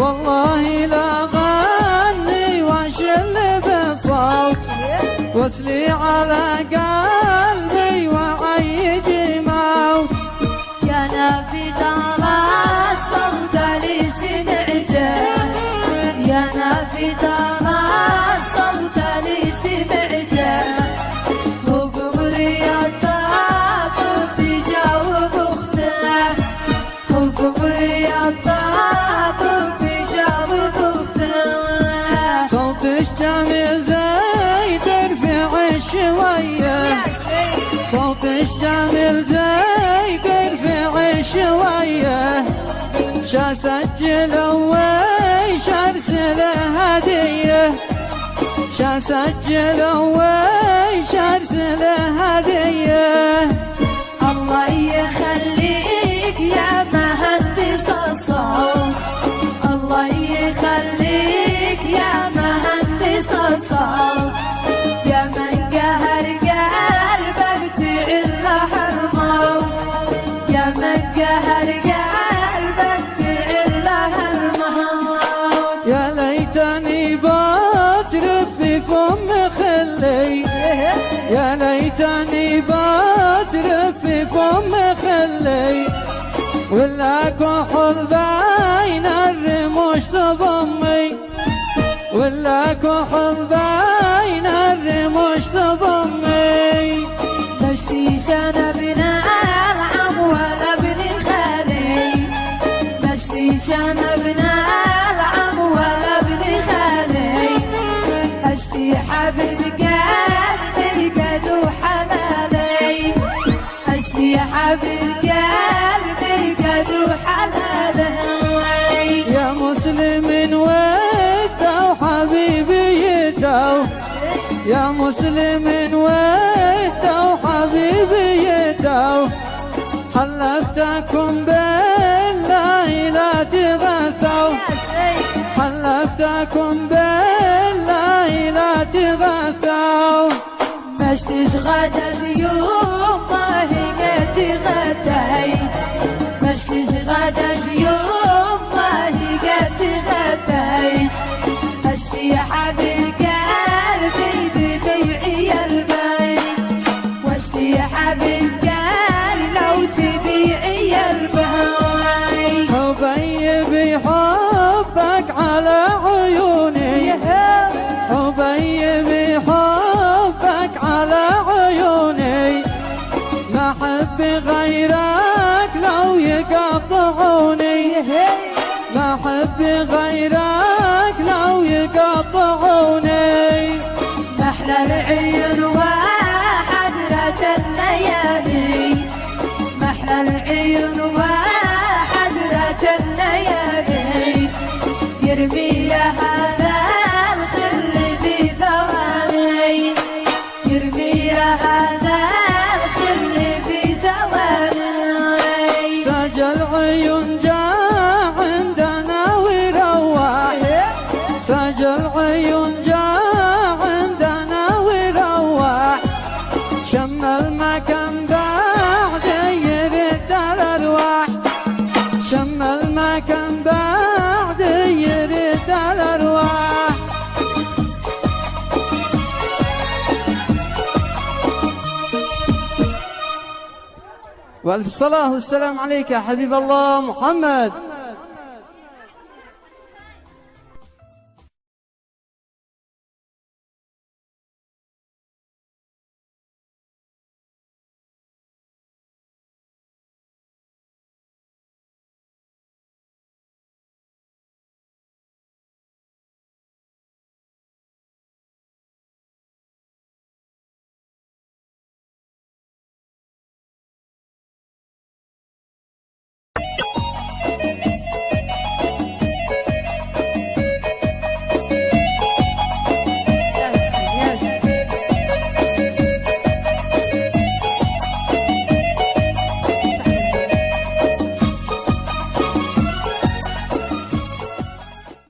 والله لا غني واشل بصوت واسلي على قلبي وعيج موت. يا نافذ على الصوت لي سمعته، يا نافذ على الصوت لي سمعته، وقمري الطاقب بيجاوب اخته، وقمري الطاقب بيجاوب اخته. صوتش جميل زي ترفع شوية، صوتش جميل زي ترفع شوية، شا سجل ويش ارسل هدية، شا سجل ويش ارسل هدية. الله يخليك يا مهندس الصوت، الله يخليك يا مهندس الصوت، يا من قهر قلبك تعله الموت، يا من قهر قلبك تعله الموت. يا ليتني بترف في فم خلي، يا ليتني بترف في فم خلي، ولا كحل بين الرموش تضمي، ولا كحل بين الرموش تضمي. مشتي شنبنا العم ولا ابن خالي، مشتي شنبنا العم ولا ابن خالي، اشتي حبيب قلبي قدو حلالي، اشتي حبيب قلبي قدو حلالي. يا مسلم وده وحبيبي يده، يا مسلم وده وحبيبي يده، حلفتكم بالله لا تغثوا، حلفتكم بالله لا تغثوا. مشتش غداش يوم ما هي قد غديت، مشتش غداش يوم ما هي قد غديت، اشتي حبيب قلبي تبيعي البيت، واشتي حبيب قلبي لو تبيعي البيت. حبي بحبك على عيوني، حبي بحبك على عيوني، ما احب غيرك لو يقطعوني، ما احب غيرك لو يقطعوني. محلى العيون وحضرة الليالي، محلى العيون وحضرة الليالي، يرمي هذا الخل في ثواني، يرمي هذا الخل في ثواني. سجل عيون جاء عندنا وروح، سجل عيون جاء عندنا وروح، شم المكان بعد يرد الارواح، شم المكان بعد يرد الارواح. والف صلاة والسلام عليك يا حبيب الله محمد.